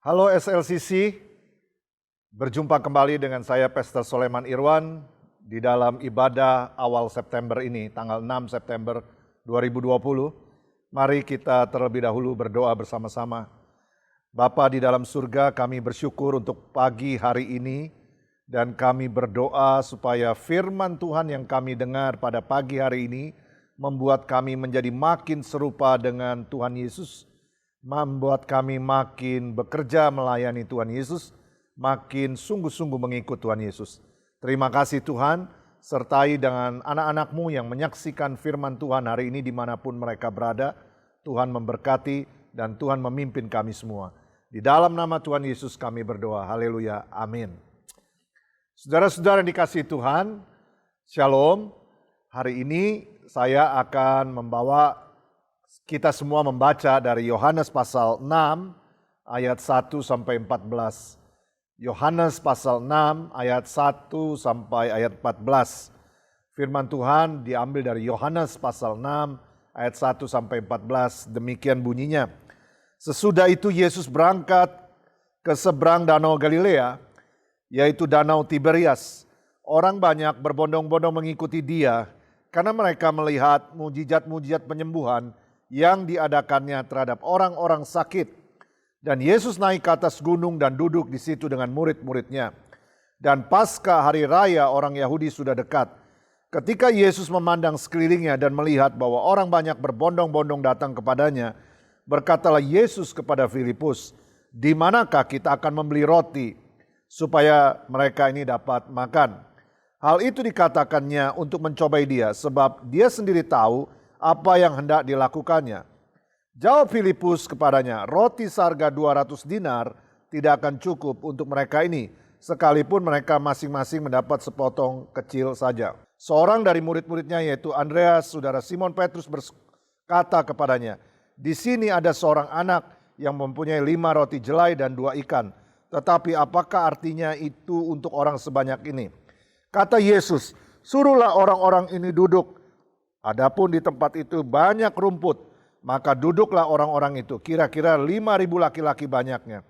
Halo SLCC, berjumpa kembali dengan saya Pastor Soleman Irwan di dalam ibadah awal September ini, tanggal 6 September 2020. Mari kita terlebih dahulu berdoa bersama-sama. Bapa di dalam surga, kami bersyukur untuk pagi hari ini dan kami berdoa supaya firman Tuhan yang kami dengar pada pagi hari ini membuat kami menjadi makin serupa dengan Tuhan Yesus, membuat kami makin bekerja melayani Tuhan Yesus, makin sungguh-sungguh mengikut Tuhan Yesus. Terima kasih Tuhan, sertai dengan anak-anak-Mu yang menyaksikan firman Tuhan hari ini dimanapun mereka berada. Tuhan memberkati dan Tuhan memimpin kami semua. Di dalam nama Tuhan Yesus kami berdoa, haleluya, amin. Saudara-saudara yang dikasihi Tuhan, Shalom. Hari ini saya akan membawa kita semua membaca dari Yohanes pasal 6 ayat 1 sampai 14. Yohanes pasal 6 ayat 1 sampai ayat 14. Firman Tuhan diambil dari Yohanes pasal 6 ayat 1 sampai 14. Demikian bunyinya. Sesudah itu Yesus berangkat ke seberang danau Galilea, yaitu danau Tiberias. Orang banyak berbondong-bondong mengikuti dia karena mereka melihat mujizat-mujizat penyembuhan yang diadakannya terhadap orang-orang sakit. Dan Yesus naik ke atas gunung dan duduk di situ dengan murid-muridnya. Dan pasca hari raya orang Yahudi sudah dekat. Ketika Yesus memandang sekelilingnya dan melihat bahwa orang banyak berbondong-bondong datang kepadanya, berkatalah Yesus kepada Filipus, "Di manakah kita akan membeli roti supaya mereka ini dapat makan?" Hal itu dikatakannya untuk mencobai dia, sebab dia sendiri tahu apa yang hendak dilakukannya. Jawab Filipus kepadanya, "Roti seharga 200 dinar tidak akan cukup untuk mereka ini, sekalipun mereka masing-masing mendapat sepotong kecil saja." Seorang dari murid-muridnya yaitu Andreas, saudara Simon Petrus berkata kepadanya, "Di sini ada seorang anak yang mempunyai 5 roti jelai dan 2 ikan. Tetapi apakah artinya itu untuk orang sebanyak ini?" Kata Yesus, "Suruhlah orang-orang ini duduk." Adapun di tempat itu banyak rumput, maka duduklah orang-orang itu, kira-kira 5.000 laki-laki banyaknya.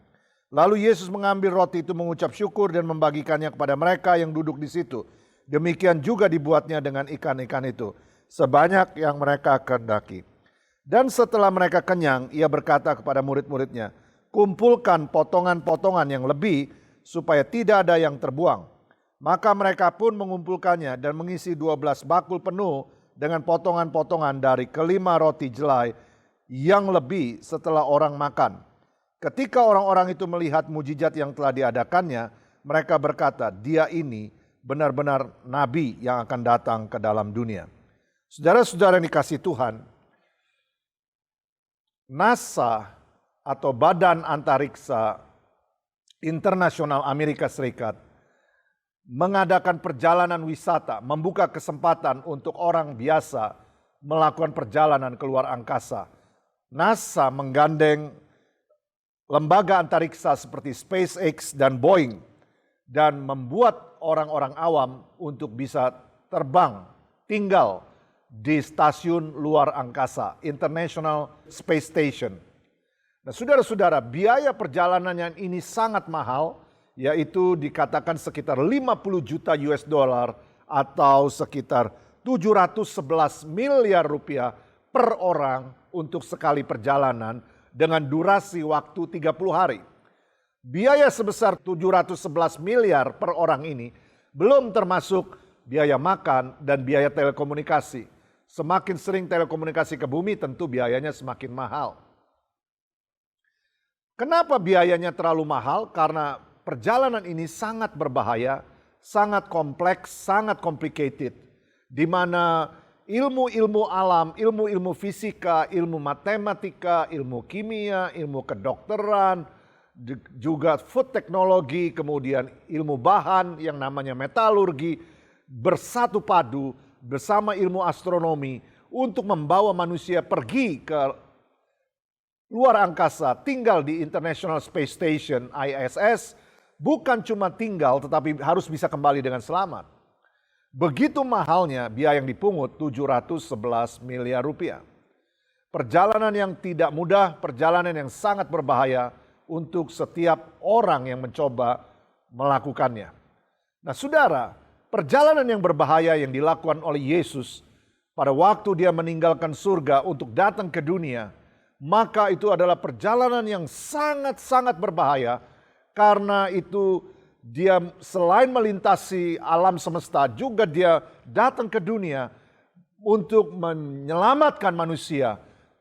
Lalu Yesus mengambil roti itu, mengucap syukur dan membagikannya kepada mereka yang duduk di situ. Demikian juga dibuatnya dengan ikan-ikan itu, sebanyak yang mereka kehendaki. Dan setelah mereka kenyang, ia berkata kepada murid-muridnya, "Kumpulkan potongan-potongan yang lebih, supaya tidak ada yang terbuang." Maka mereka pun mengumpulkannya dan mengisi 12 bakul penuh dengan potongan-potongan dari kelima roti jelai yang lebih setelah orang makan. Ketika orang-orang itu melihat mujizat yang telah diadakannya, mereka berkata, "Dia ini benar-benar nabi yang akan datang ke dalam dunia." Saudara-saudara yang dikasihi Tuhan, NASA atau Badan Antariksa Internasional Amerika Serikat mengadakan perjalanan wisata, membuka kesempatan untuk orang biasa melakukan perjalanan keluar angkasa. NASA menggandeng lembaga antariksa seperti SpaceX dan Boeing dan membuat orang-orang awam untuk bisa terbang, tinggal di stasiun luar angkasa, International Space Station. Nah, saudara-saudara, biaya perjalanannya ini sangat mahal, yaitu dikatakan sekitar 50 juta US dollar atau sekitar 711 miliar rupiah per orang untuk sekali perjalanan dengan durasi waktu 30 hari. Biaya sebesar 711 miliar per orang ini belum termasuk biaya makan dan biaya telekomunikasi. Semakin sering telekomunikasi ke bumi tentu biayanya semakin mahal. Kenapa biayanya terlalu mahal? Karena perjalanan ini sangat berbahaya, sangat kompleks, sangat complicated. Di mana ilmu-ilmu alam, ilmu-ilmu fisika, ilmu matematika, ilmu kimia, ilmu kedokteran, juga food technology, kemudian ilmu bahan yang namanya metalurgi, bersatu padu bersama ilmu astronomi untuk membawa manusia pergi ke luar angkasa, tinggal di International Space Station ISS, bukan cuma tinggal tetapi harus bisa kembali dengan selamat. Begitu mahalnya biaya yang dipungut 711 miliar rupiah. Perjalanan yang tidak mudah, perjalanan yang sangat berbahaya untuk setiap orang yang mencoba melakukannya. Nah saudara, perjalanan yang berbahaya yang dilakukan oleh Yesus pada waktu dia meninggalkan surga untuk datang ke dunia, maka itu adalah perjalanan yang sangat-sangat berbahaya, karena itu dia selain melintasi alam semesta, juga dia datang ke dunia untuk menyelamatkan manusia.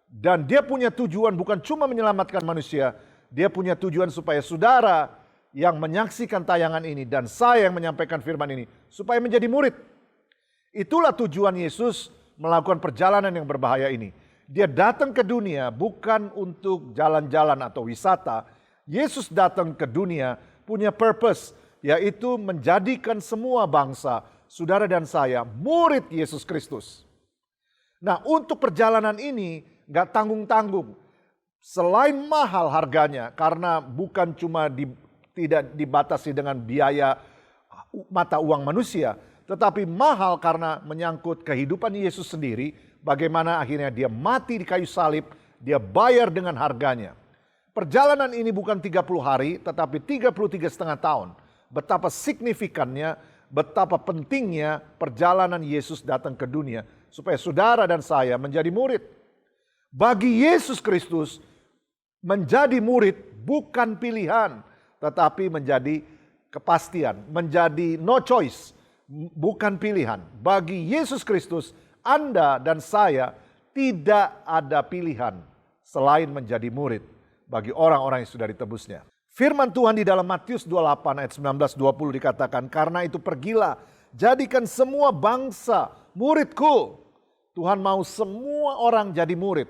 Dan dia punya tujuan bukan cuma menyelamatkan manusia, dia punya tujuan supaya saudara yang menyaksikan tayangan ini dan saya yang menyampaikan firman ini, supaya menjadi murid. Itulah tujuan Yesus melakukan perjalanan yang berbahaya ini. Dia datang ke dunia bukan untuk jalan-jalan atau wisata. Yesus datang ke dunia punya purpose, yaitu menjadikan semua bangsa, saudara dan saya, murid Yesus Kristus. Nah, untuk perjalanan ini gak tanggung-tanggung. Selain mahal harganya, karena bukan cuma tidak dibatasi dengan biaya mata uang manusia, tetapi mahal karena menyangkut kehidupan Yesus sendiri, bagaimana akhirnya dia mati di kayu salib, dia bayar dengan harganya. Perjalanan ini bukan 30 hari, tetapi 33,5 tahun. Betapa signifikannya, betapa pentingnya perjalanan Yesus datang ke dunia, supaya saudara dan saya menjadi murid. Bagi Yesus Kristus, menjadi murid bukan pilihan, tetapi menjadi kepastian, menjadi no choice, bukan pilihan. Bagi Yesus Kristus, Anda dan saya tidak ada pilihan selain menjadi murid bagi orang-orang yang sudah ditebusnya. Firman Tuhan di dalam Matius 28 ayat 19-20 dikatakan, karena itu pergilah, jadikan semua bangsa muridku. Tuhan mau semua orang jadi murid,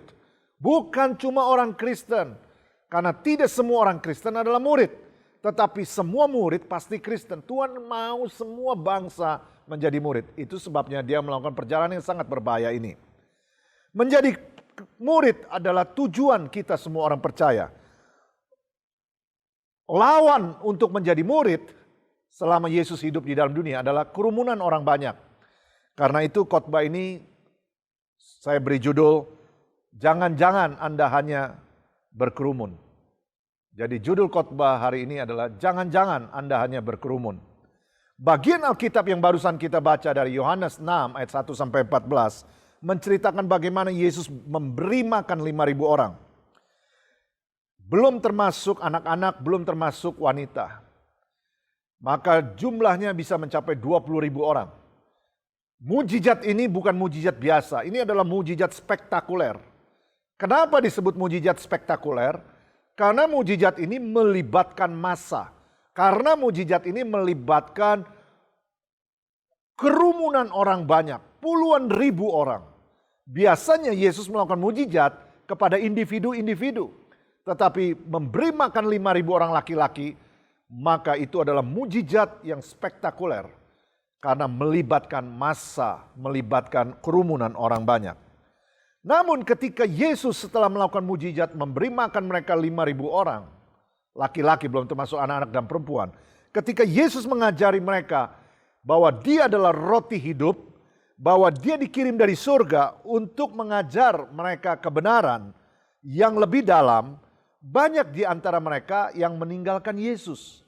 bukan cuma orang Kristen. Karena tidak semua orang Kristen adalah murid, tetapi semua murid pasti Kristen. Tuhan mau semua bangsa menjadi murid. Itu sebabnya dia melakukan perjalanan yang sangat berbahaya ini. Menjadi murid adalah tujuan kita semua orang percaya. Lawan untuk menjadi murid selama Yesus hidup di dalam dunia adalah kerumunan orang banyak. Karena itu khotbah ini saya beri judul, jangan-jangan Anda hanya berkerumun. Jadi judul khotbah hari ini adalah jangan-jangan Anda hanya berkerumun. Bagian Alkitab yang barusan kita baca dari Yohanes 6 ayat 1-14 menceritakan bagaimana Yesus memberi makan 5.000 orang. Belum termasuk anak-anak, belum termasuk wanita. Maka jumlahnya bisa mencapai 20.000 orang. Mujizat ini bukan mujizat biasa, ini adalah mujizat spektakuler. Kenapa disebut mujizat spektakuler? Karena mujizat ini melibatkan massa. Karena mujizat ini melibatkan kerumunan orang banyak, puluhan ribu orang. Biasanya Yesus melakukan mujizat kepada individu-individu. Tetapi memberi makan 5.000 orang laki-laki, maka itu adalah mujizat yang spektakuler. Karena melibatkan massa, melibatkan kerumunan orang banyak. Namun ketika Yesus setelah melakukan mujizat memberi makan mereka 5.000 orang, laki-laki belum termasuk anak-anak dan perempuan. Ketika Yesus mengajari mereka bahwa dia adalah roti hidup, bahwa dia dikirim dari surga untuk mengajar mereka kebenaran yang lebih dalam, banyak di antara mereka yang meninggalkan Yesus.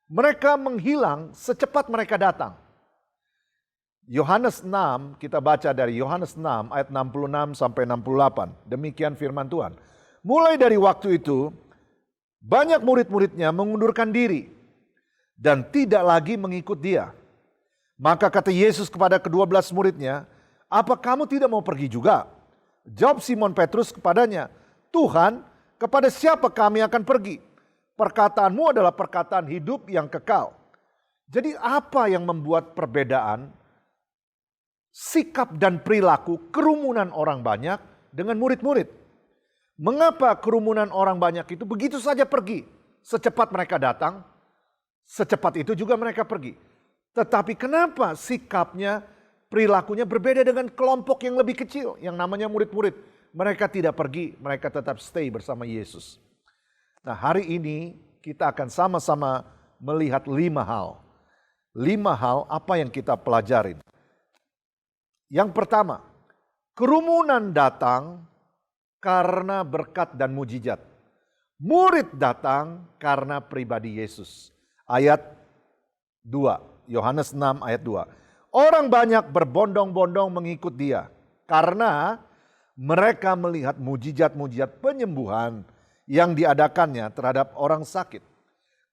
Mereka menghilang secepat mereka datang. Yohanes 6, kita baca dari Yohanes 6 ayat 66-68. Demikian firman Tuhan. Mulai dari waktu itu, banyak murid-muridnya mengundurkan diri dan tidak lagi mengikut dia. Maka kata Yesus kepada ke-12 muridnya, apa kamu tidak mau pergi juga? Jawab Simon Petrus kepadanya, Tuhan, kepada siapa kami akan pergi? Perkataanmu adalah perkataan hidup yang kekal. Jadi apa yang membuat perbedaan sikap dan perilaku kerumunan orang banyak dengan murid-murid? Mengapa kerumunan orang banyak itu begitu saja pergi? Secepat mereka datang, secepat itu juga mereka pergi. Tetapi kenapa sikapnya, perilakunya berbeda dengan kelompok yang lebih kecil, yang namanya murid-murid? Mereka tidak pergi, mereka tetap stay bersama Yesus. Nah, hari ini kita akan sama-sama melihat 5 hal. 5 hal apa yang kita pelajarin. Yang pertama, kerumunan datang karena berkat dan mujizat. Murid datang karena pribadi Yesus. Ayat 2, Yohanes 6 ayat 2. Orang banyak berbondong-bondong mengikut dia karena mereka melihat mujizat-mujizat penyembuhan yang diadakannya terhadap orang sakit.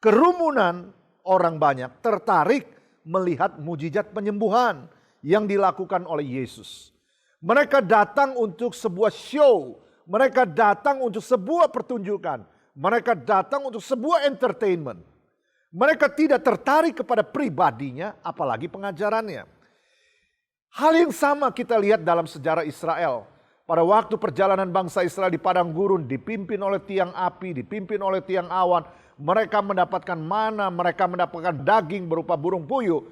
Kerumunan orang banyak tertarik melihat mujizat penyembuhan yang dilakukan oleh Yesus. Mereka datang untuk sebuah show, mereka datang untuk sebuah pertunjukan, mereka datang untuk sebuah entertainment. Mereka tidak tertarik kepada pribadinya, apalagi pengajarannya. Hal yang sama kita lihat dalam sejarah Israel. Pada waktu perjalanan bangsa Israel di padang gurun dipimpin oleh tiang api, dipimpin oleh tiang awan. Mereka mendapatkan mana, mereka mendapatkan daging berupa burung puyuh.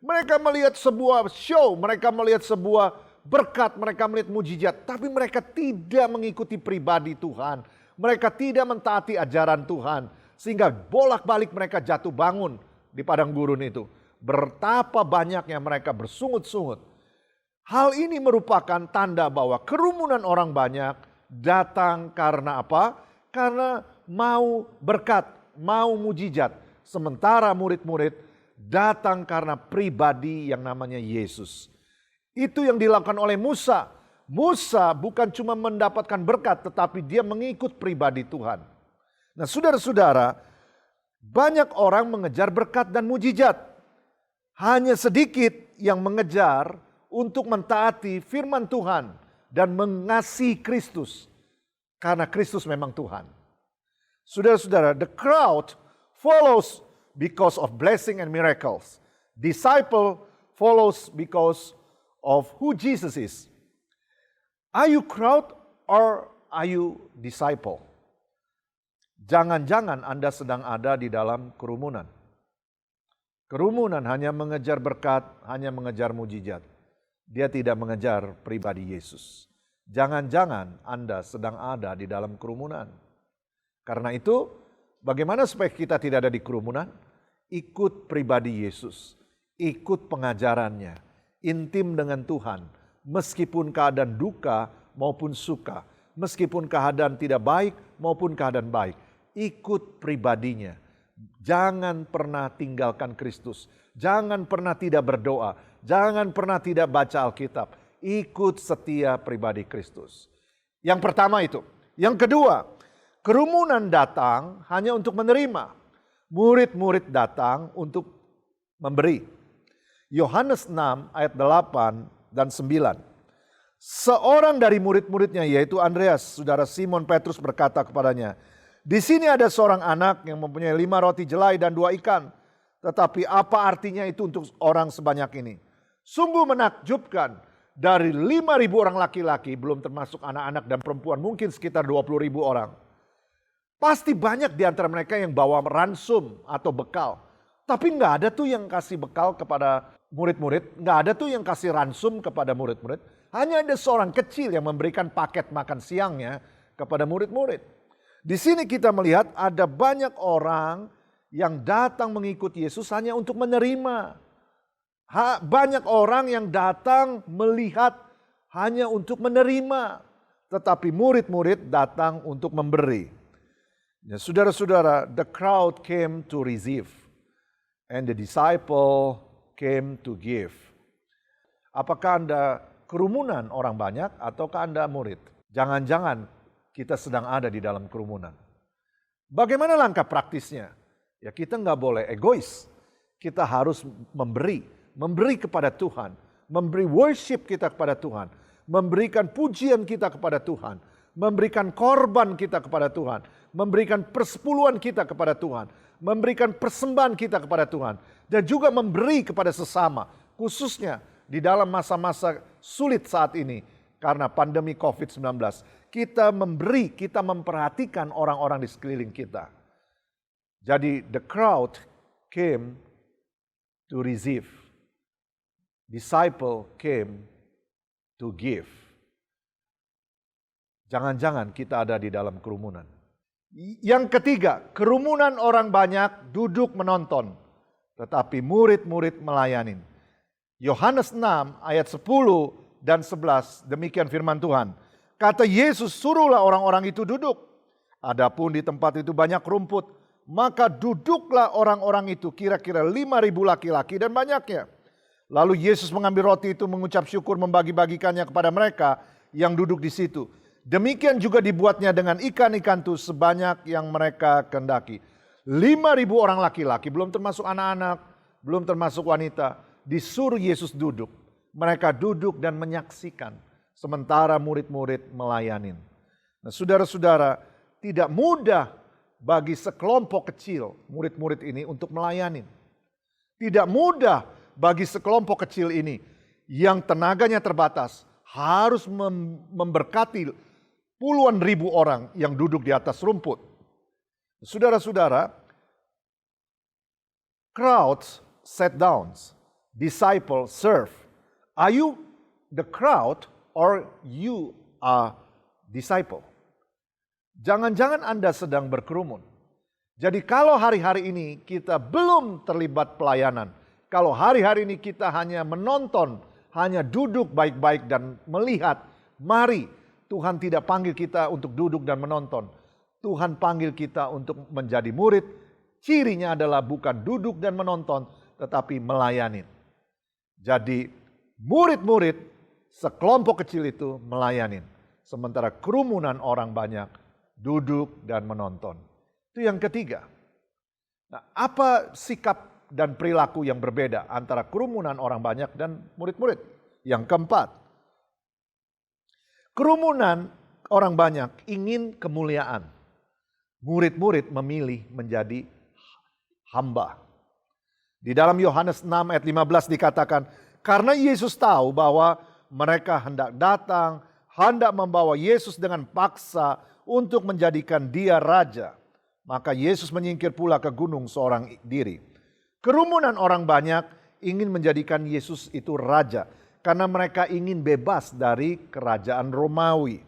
Mereka melihat sebuah show, mereka melihat sebuah berkat, mereka melihat mujizat. Tapi mereka tidak mengikuti pribadi Tuhan. Mereka tidak mentaati ajaran Tuhan. Sehingga bolak-balik mereka jatuh bangun di padang gurun itu. Betapa banyaknya mereka bersungut-sungut. Hal ini merupakan tanda bahwa kerumunan orang banyak datang karena apa? Karena mau berkat, mau mujizat. Sementara murid-murid datang karena pribadi yang namanya Yesus. Itu yang dilakukan oleh Musa. Musa bukan cuma mendapatkan berkat, tetapi dia mengikut pribadi Tuhan. Nah, saudara-saudara, banyak orang mengejar berkat dan mujizat. Hanya sedikit yang mengejar untuk mentaati firman Tuhan dan mengasihi Kristus. Karena Kristus memang Tuhan. Saudara-saudara, the crowd follows because of blessing and miracles. Disciple follows because of who Jesus is. Are you crowd or are you disciple? Jangan-jangan Anda sedang ada di dalam kerumunan. Kerumunan hanya mengejar berkat, hanya mengejar mujizat. Dia tidak mengejar pribadi Yesus. Jangan-jangan Anda sedang ada di dalam kerumunan. Karena itu, bagaimana supaya kita tidak ada di kerumunan? Ikut pribadi Yesus, ikut pengajarannya, intim dengan Tuhan. Meskipun keadaan duka maupun suka, meskipun keadaan tidak baik maupun keadaan baik. Ikut pribadinya. Jangan pernah tinggalkan Kristus. Jangan pernah tidak berdoa. Jangan pernah tidak baca Alkitab. Ikut setia pribadi Kristus. Yang pertama itu. Yang kedua, kerumunan datang hanya untuk menerima. Murid-murid datang untuk memberi. Yohanes 6 ayat 8 dan 9. Seorang dari murid-muridnya yaitu Andreas, saudara Simon Petrus berkata kepadanya, "Di sini ada seorang anak yang mempunyai 5 roti jelai dan 2 ikan. Tetapi apa artinya itu untuk orang sebanyak ini? Sungguh menakjubkan, dari 5.000 orang laki-laki, belum termasuk anak-anak dan perempuan, mungkin sekitar 20.000 orang. Pasti banyak di antara mereka yang bawa ransum atau bekal. Tapi nggak ada tuh yang kasih bekal kepada murid-murid, nggak ada tuh yang kasih ransum kepada murid-murid. Hanya ada seorang kecil yang memberikan paket makan siangnya kepada murid-murid." Di sini kita melihat ada banyak orang yang datang mengikuti Yesus hanya untuk menerima. Banyak orang yang datang melihat hanya untuk menerima. Tetapi murid-murid datang untuk memberi. Ya, saudara-saudara, the crowd came to receive. And the disciple came to give. Apakah Anda kerumunan orang banyak ataukah Anda murid? Jangan-jangan kita sedang ada di dalam kerumunan. Bagaimana langkah praktisnya? Ya, kita nggak boleh egois. Kita harus memberi kepada Tuhan, memberi worship kita kepada Tuhan, memberikan pujian kita kepada Tuhan, memberikan korban kita kepada Tuhan, memberikan persepuluhan kita kepada Tuhan, memberikan persembahan kita kepada Tuhan, dan juga memberi kepada sesama, khususnya di dalam masa-masa sulit saat ini karena pandemi COVID-19. Kita memberi, kita memperhatikan orang-orang di sekeliling kita. Jadi the crowd came to receive. Disciple came to give. Jangan-jangan kita ada di dalam kerumunan. Yang ketiga, kerumunan orang banyak duduk menonton, tetapi murid-murid melayanin. Yohanes 6 ayat 10 dan 11, demikian firman Tuhan. Kata Yesus, "Suruhlah orang-orang itu duduk." Adapun di tempat itu banyak rumput, maka duduklah orang-orang itu, kira-kira 5.000 laki-laki dan banyaknya. Lalu Yesus mengambil roti itu, mengucap syukur, membagi-bagikannya kepada mereka yang duduk di situ. Demikian juga dibuatnya dengan ikan-ikan itu sebanyak yang mereka kehendaki. 5.000 orang laki-laki, belum termasuk anak-anak, belum termasuk wanita, disuruh Yesus duduk. Mereka duduk dan menyaksikan, sementara murid-murid melayani. Nah, saudara-saudara, tidak mudah bagi sekelompok kecil murid-murid ini untuk melayani. Tidak mudah bagi sekelompok kecil ini yang tenaganya terbatas harus memberkati puluhan ribu orang yang duduk di atas rumput. Saudara-saudara, crowds sit down, disciples serve. Are you the crowd or you are disciple? Jangan-jangan Anda sedang berkerumun. Jadi kalau hari-hari ini kita belum terlibat pelayanan, kalau hari-hari ini kita hanya menonton, hanya duduk baik-baik dan melihat, mari, Tuhan tidak panggil kita untuk duduk dan menonton. Tuhan panggil kita untuk menjadi murid. Cirinya adalah bukan duduk dan menonton, tetapi melayani. Jadi murid-murid sekelompok kecil itu melayani. Sementara kerumunan orang banyak duduk dan menonton. Itu yang ketiga. Nah, apa sikap dan perilaku yang berbeda antara kerumunan orang banyak dan murid-murid? Yang keempat, kerumunan orang banyak ingin kemuliaan. Murid-murid memilih menjadi hamba. Di dalam Yohanes 6 ayat 15 dikatakan, karena Yesus tahu bahwa mereka hendak datang, hendak membawa Yesus dengan paksa untuk menjadikan dia raja. Maka Yesus menyingkir pula ke gunung seorang diri. Kerumunan orang banyak ingin menjadikan Yesus itu raja, karena mereka ingin bebas dari kerajaan Romawi.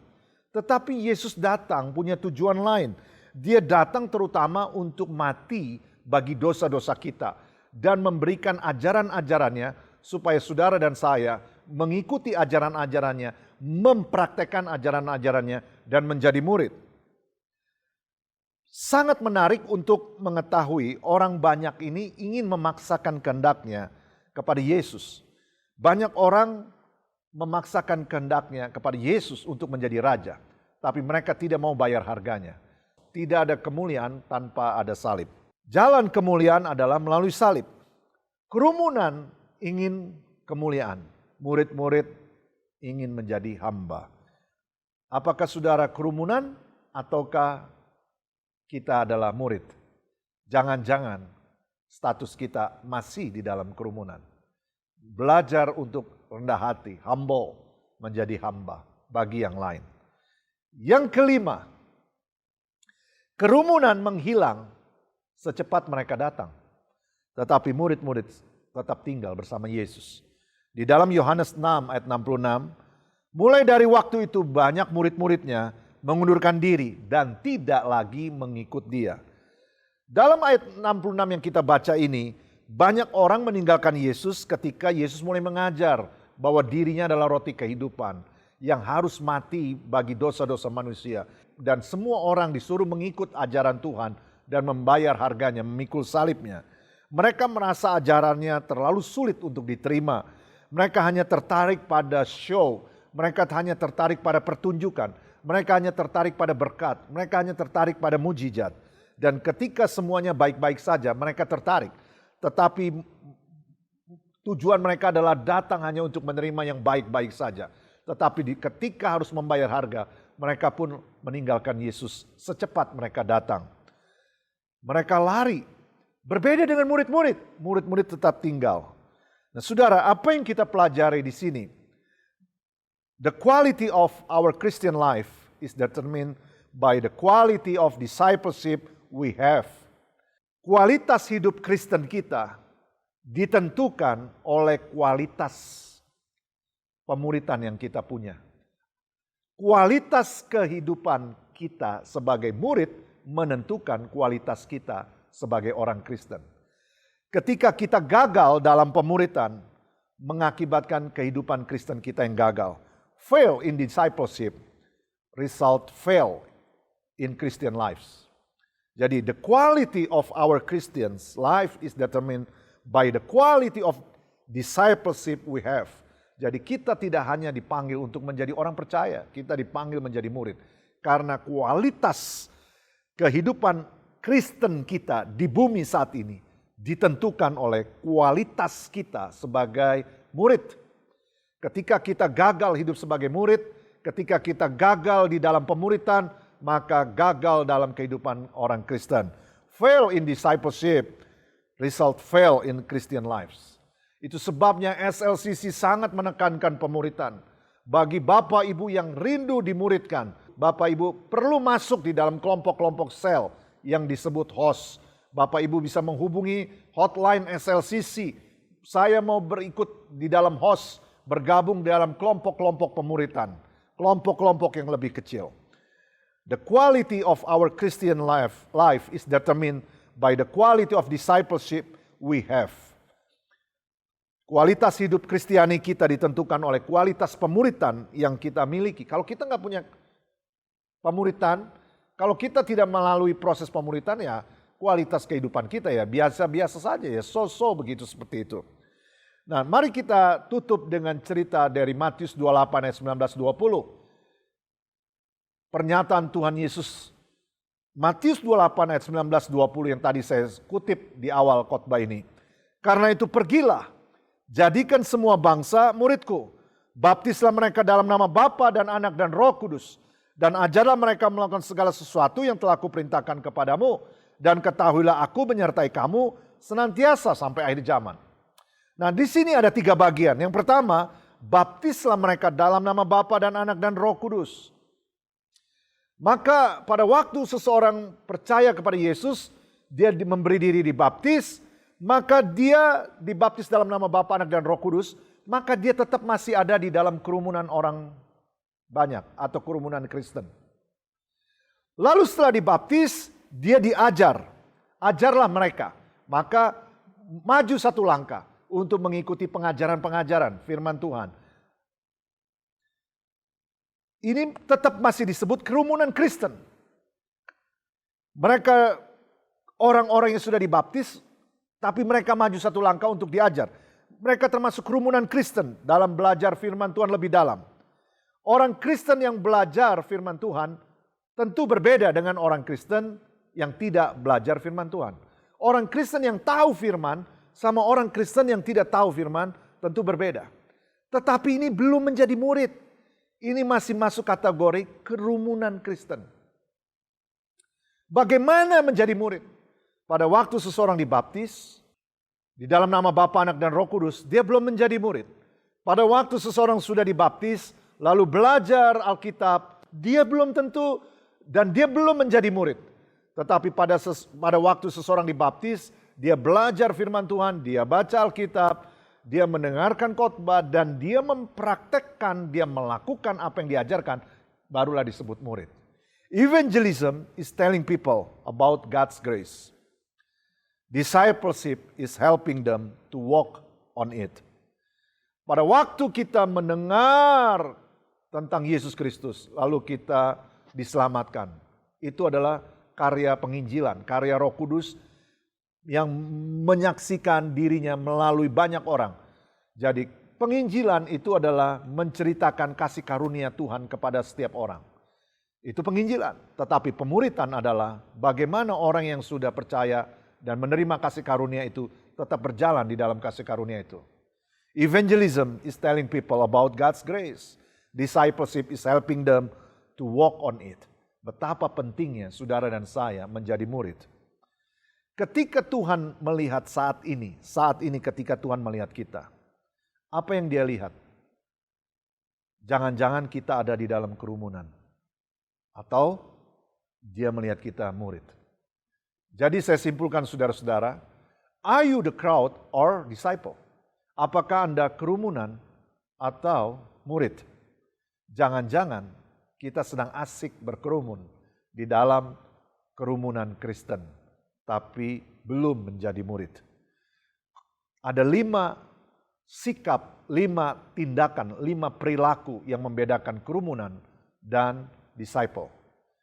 Tetapi Yesus datang punya tujuan lain. Dia datang terutama untuk mati bagi dosa-dosa kita dan memberikan ajaran-ajarannya supaya saudara dan saya mengikuti ajaran-ajarannya, mempraktekkan ajaran-ajarannya dan menjadi murid. Sangat menarik untuk mengetahui orang banyak ini ingin memaksakan kehendaknya kepada Yesus. Banyak orang memaksakan kehendaknya kepada Yesus untuk menjadi raja, tapi mereka tidak mau bayar harganya. Tidak ada kemuliaan tanpa ada salib. Jalan kemuliaan adalah melalui salib. Kerumunan ingin kemuliaan. Murid-murid ingin menjadi hamba. Apakah saudara kerumunan ataukah kita adalah murid? Jangan-jangan status kita masih di dalam kerumunan. Belajar untuk rendah hati, humble, menjadi hamba bagi yang lain. Yang kelima, kerumunan menghilang secepat mereka datang. Tetapi murid-murid tetap tinggal bersama Yesus. Di dalam Yohanes 6 ayat 66, mulai dari waktu itu banyak murid-muridnya mengundurkan diri dan tidak lagi mengikut dia. Dalam ayat 66 yang kita baca ini, banyak orang meninggalkan Yesus ketika Yesus mulai mengajar bahwa dirinya adalah roti kehidupan yang harus mati bagi dosa-dosa manusia. Dan semua orang disuruh mengikut ajaran Tuhan dan membayar harganya, memikul salibnya. Mereka merasa ajarannya terlalu sulit untuk diterima. Mereka hanya tertarik pada show, mereka hanya tertarik pada pertunjukan, mereka hanya tertarik pada berkat, mereka hanya tertarik pada mujizat. Dan ketika semuanya baik-baik saja, mereka tertarik. Tetapi tujuan mereka adalah datang hanya untuk menerima yang baik-baik saja. Tetapi ketika harus membayar harga, mereka pun meninggalkan Yesus secepat mereka datang. Mereka lari, berbeda dengan murid-murid. Murid-murid tetap tinggal. Nah, saudara, apa yang kita pelajari di sini? The quality of our Christian life is determined by the quality of discipleship we have. Kualitas hidup Kristen kita ditentukan oleh kualitas pemuritan yang kita punya. Kualitas kehidupan kita sebagai murid menentukan kualitas kita sebagai orang Kristen. Ketika kita gagal dalam pemuritan, mengakibatkan kehidupan Kristen kita yang gagal. Fail in discipleship, result fail in Christian lives. Jadi the quality of our Christians life is determined by the quality of discipleship we have. Jadi kita tidak hanya dipanggil untuk menjadi orang percaya, kita dipanggil menjadi murid. Karena kualitas kehidupan Kristen kita di bumi saat ini ditentukan oleh kualitas kita sebagai murid. Ketika kita gagal hidup sebagai murid, ketika kita gagal di dalam pemuritan, maka gagal dalam kehidupan orang Kristen. Fail in discipleship, result fail in Christian lives. Itu sebabnya SLCC sangat menekankan pemuritan. Bagi Bapak Ibu yang rindu dimuridkan, Bapak Ibu perlu masuk di dalam kelompok-kelompok sel yang disebut HOS. Bapak Ibu bisa menghubungi hotline SLCC. Saya mau berikut di dalam HOS, bergabung dalam kelompok-kelompok pemuritan. Kelompok-kelompok yang lebih kecil. The quality of our Christian life is determined by the quality of discipleship we have. Kualitas hidup Kristiani kita ditentukan oleh kualitas pemuritan yang kita miliki. Kalau kita nggak punya pemuritan, kalau kita tidak melalui proses pemuritan, ya kualitas kehidupan kita ya biasa-biasa saja ya, so-so begitu seperti itu. Nah, mari kita tutup dengan cerita dari Matius 28 ayat 19-20. Pernyataan Tuhan Yesus. Matius 28 ayat 19-20 yang tadi saya kutip di awal khotbah ini. Karena itu pergilah, jadikan semua bangsa muridku. Baptislah mereka dalam nama Bapa dan Anak dan Roh Kudus. Dan ajarlah mereka melakukan segala sesuatu yang telah kuperintahkan kepadamu. Dan ketahuilah aku menyertai kamu senantiasa sampai akhir zaman. Nah, di sini ada 3 bagian. Yang pertama, baptislah mereka dalam nama Bapa dan Anak dan Roh Kudus. Maka pada waktu seseorang percaya kepada Yesus, dia memberi diri dibaptis, maka dia dibaptis dalam nama Bapa, Anak dan Roh Kudus, maka dia tetap masih ada di dalam kerumunan orang banyak atau kerumunan Kristen. Lalu setelah dibaptis, dia diajar. Ajarlah mereka. Maka maju satu langkah untuk mengikuti pengajaran-pengajaran firman Tuhan. Ini tetap masih disebut kerumunan Kristen. Mereka orang-orang yang sudah dibaptis, tapi mereka maju satu langkah untuk diajar. Mereka termasuk kerumunan Kristen dalam belajar firman Tuhan lebih dalam. Orang Kristen yang belajar firman Tuhan tentu berbeda dengan orang Kristen yang tidak belajar firman Tuhan. Orang Kristen yang tahu firman sama orang Kristen yang tidak tahu firman tentu berbeda. Tetapi ini belum menjadi murid. Ini masih masuk kategori kerumunan Kristen. Bagaimana menjadi murid? Pada waktu seseorang dibaptis, di dalam nama Bapa, Anak, dan Roh Kudus, dia belum menjadi murid. Pada waktu seseorang sudah dibaptis, lalu belajar Alkitab, dia belum tentu dan dia belum menjadi murid. Tetapi pada waktu seseorang dibaptis, dia belajar firman Tuhan, dia baca Alkitab, dia mendengarkan khotbah dan dia mempraktekkan, dia melakukan apa yang diajarkan, barulah disebut murid. Evangelism is telling people about God's grace. Discipleship is helping them to walk on it. Pada waktu kita mendengar tentang Yesus Kristus, lalu kita diselamatkan. Itu adalah karya penginjilan, karya Roh Kudus yang menyaksikan dirinya melalui banyak orang. Jadi penginjilan itu adalah menceritakan kasih karunia Tuhan kepada setiap orang. Itu penginjilan. Tetapi pemuritan adalah bagaimana orang yang sudah percaya dan menerima kasih karunia itu tetap berjalan di dalam kasih karunia itu. Evangelism is telling people about God's grace. Discipleship is helping them to walk on it. Betapa pentingnya saudara dan saya menjadi murid. Ketika Tuhan melihat saat ini ketika Tuhan melihat kita, apa yang dia lihat? Jangan-jangan kita ada di dalam kerumunan. Atau dia melihat kita murid. Jadi saya simpulkan saudara-saudara, are you the crowd or disciple? Apakah Anda kerumunan atau murid? Jangan-jangan kita sedang asik berkerumun di dalam kerumunan Kristen, tapi belum menjadi murid. Ada 5 sikap, 5 tindakan, 5 perilaku yang membedakan kerumunan dan disciple.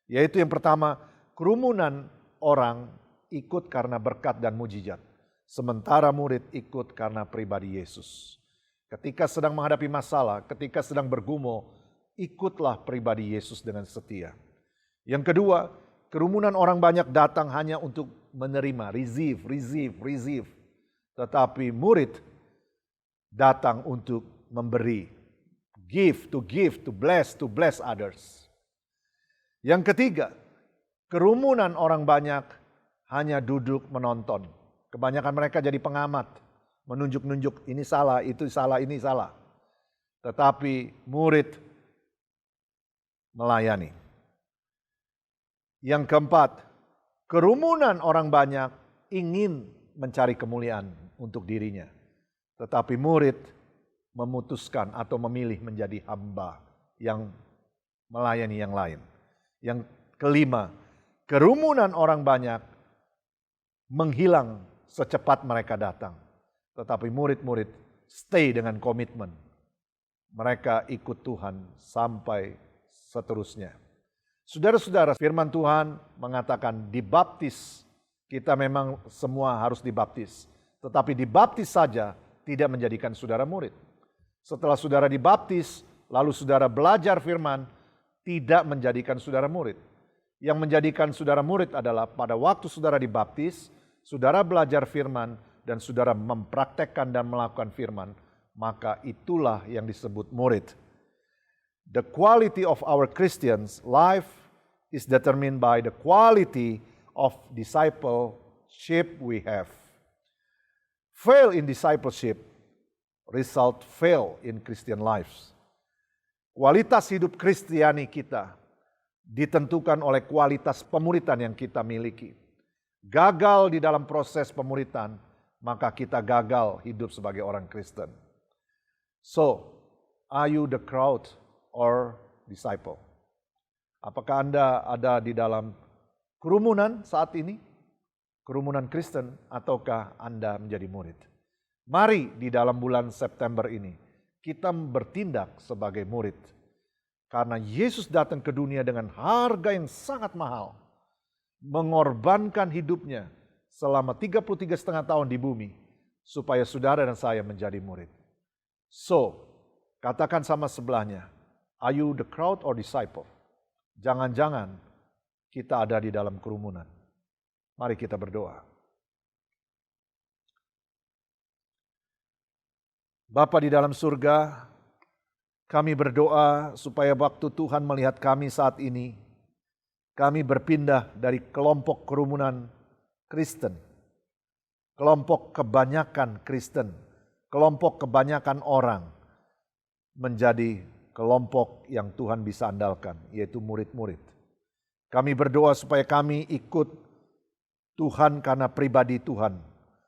Yaitu yang pertama, kerumunan orang ikut karena berkat dan mujizat. Sementara murid ikut karena pribadi Yesus. Ketika sedang menghadapi masalah, ketika sedang bergumul, ikutlah pribadi Yesus dengan setia. Yang kedua, kerumunan orang banyak datang hanya untuk menerima, receive. Tetapi murid datang untuk memberi, give, to bless others. Yang ketiga, kerumunan orang banyak hanya duduk menonton. Kebanyakan mereka jadi pengamat, menunjuk-nunjuk ini salah, itu salah, ini salah. Tetapi murid melayani. Yang keempat, kerumunan orang banyak ingin mencari kemuliaan untuk dirinya. Tetapi murid memutuskan atau memilih menjadi hamba yang melayani yang lain. Yang kelima, kerumunan orang banyak menghilang secepat mereka datang. Tetapi murid-murid stay dengan komitmen. Mereka ikut Tuhan sampai seterusnya. Saudara-saudara, firman Tuhan mengatakan dibaptis. Kita memang semua harus dibaptis. Tetapi dibaptis saja tidak menjadikan saudara murid. Setelah saudara dibaptis, lalu saudara belajar firman, tidak menjadikan saudara murid. Yang menjadikan saudara murid adalah pada waktu saudara dibaptis, saudara belajar firman, dan saudara mempraktekkan dan melakukan firman, maka itulah yang disebut murid. The quality of our Christians' life is determined by the quality of discipleship we have. Fail in discipleship, result fail in Christian lives. Kualitas hidup Kristiani kita ditentukan oleh kualitas pemuritan yang kita miliki. Gagal di dalam proses pemuritan, maka kita gagal hidup sebagai orang Kristen. So, are you the crowd or disciple? Apakah Anda ada di dalam kerumunan saat ini? Kerumunan Kristen ataukah Anda menjadi murid? Mari di dalam bulan September ini kita bertindak sebagai murid. Karena Yesus datang ke dunia dengan harga yang sangat mahal. Mengorbankan hidupnya selama 33,5 tahun di bumi. Supaya saudara dan saya menjadi murid. So, katakan sama sebelahnya, are you the crowd or disciple? Jangan-jangan kita ada di dalam kerumunan. Mari kita berdoa. Bapa di dalam surga, kami berdoa supaya waktu Tuhan melihat kami saat ini, kami berpindah dari kelompok kerumunan Kristen, kelompok kebanyakan Kristen, kelompok kebanyakan orang, menjadi kelompok yang Tuhan bisa andalkan, yaitu murid-murid. Kami berdoa supaya kami ikut Tuhan karena pribadi Tuhan,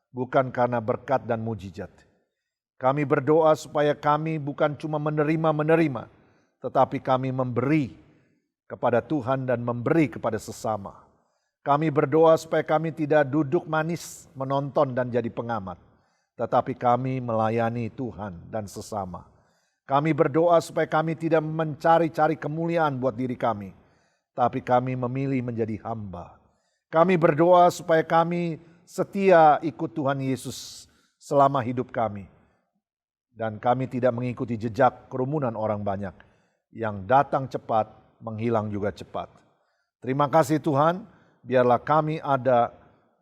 bukan karena berkat dan mujizat. Kami berdoa supaya kami bukan cuma menerima, tetapi kami memberi kepada Tuhan dan memberi kepada sesama. Kami berdoa supaya kami tidak duduk manis menonton dan jadi pengamat, tetapi kami melayani Tuhan dan sesama. Kami berdoa supaya kami tidak mencari-cari kemuliaan buat diri kami, tapi kami memilih menjadi hamba. Kami berdoa supaya kami setia ikut Tuhan Yesus selama hidup kami. Dan kami tidak mengikuti jejak kerumunan orang banyak yang datang cepat, menghilang juga cepat. Terima kasih Tuhan, biarlah kami ada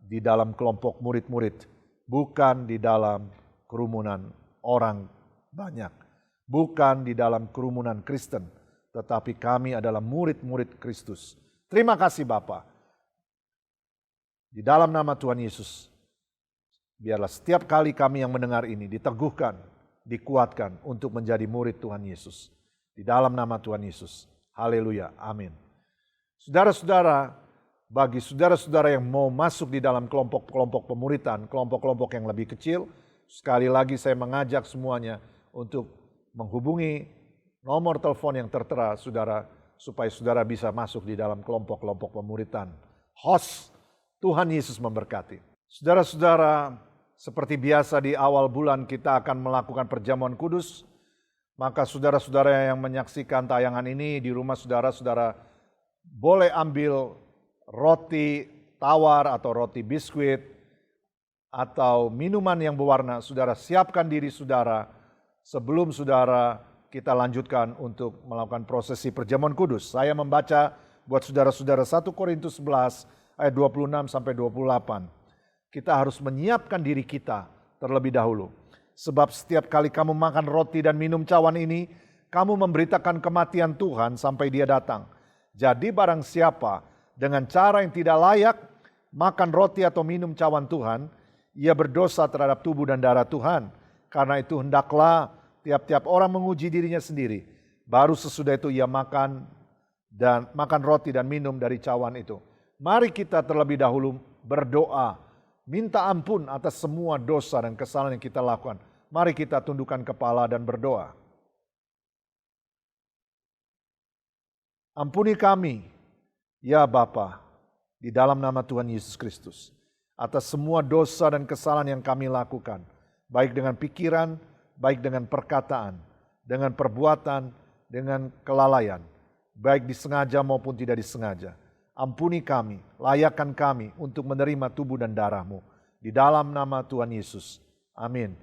di dalam kelompok murid-murid, bukan di dalam kerumunan orang banyak. Bukan di dalam kerumunan Kristen, tetapi kami adalah murid-murid Kristus. Terima kasih Bapa. Di dalam nama Tuhan Yesus, biarlah setiap kali kami yang mendengar ini diteguhkan, dikuatkan untuk menjadi murid Tuhan Yesus. Di dalam nama Tuhan Yesus. Haleluya. Amin. Saudara-saudara, bagi saudara-saudara yang mau masuk di dalam kelompok-kelompok pemuritan, kelompok-kelompok yang lebih kecil, sekali lagi saya mengajak semuanya untuk menghubungi nomor telepon yang tertera saudara, supaya saudara bisa masuk di dalam kelompok-kelompok pemuritan. Host, Tuhan Yesus memberkati. Saudara-saudara, seperti biasa di awal bulan kita akan melakukan perjamuan kudus. Maka saudara-saudara yang menyaksikan tayangan ini di rumah saudara-saudara boleh ambil roti tawar atau roti biskuit atau minuman yang berwarna. Saudara siapkan diri saudara sebelum saudara kita lanjutkan untuk melakukan prosesi perjamuan kudus. Saya membaca buat saudara-saudara 1 Korintus 11 ayat 26 sampai 28. Kita harus menyiapkan diri kita terlebih dahulu. Sebab setiap kali kamu makan roti dan minum cawan ini, kamu memberitakan kematian Tuhan sampai Dia datang. Jadi barang siapa dengan cara yang tidak layak makan roti atau minum cawan Tuhan, ia berdosa terhadap tubuh dan darah Tuhan. Karena itu hendaklah tiap-tiap orang menguji dirinya sendiri. Baru sesudah itu ia makan roti dan minum dari cawan itu. Mari kita terlebih dahulu berdoa, minta ampun atas semua dosa dan kesalahan yang kita lakukan. Mari kita tundukkan kepala dan berdoa. Ampuni kami, ya Bapa, di dalam nama Tuhan Yesus Kristus, atas semua dosa dan kesalahan yang kami lakukan, baik dengan pikiran, baik dengan perkataan, dengan perbuatan, dengan kelalaian, baik disengaja maupun tidak disengaja. Ampuni kami, layakkan kami untuk menerima tubuh dan darah-Mu. Di dalam nama Tuhan Yesus. Amin.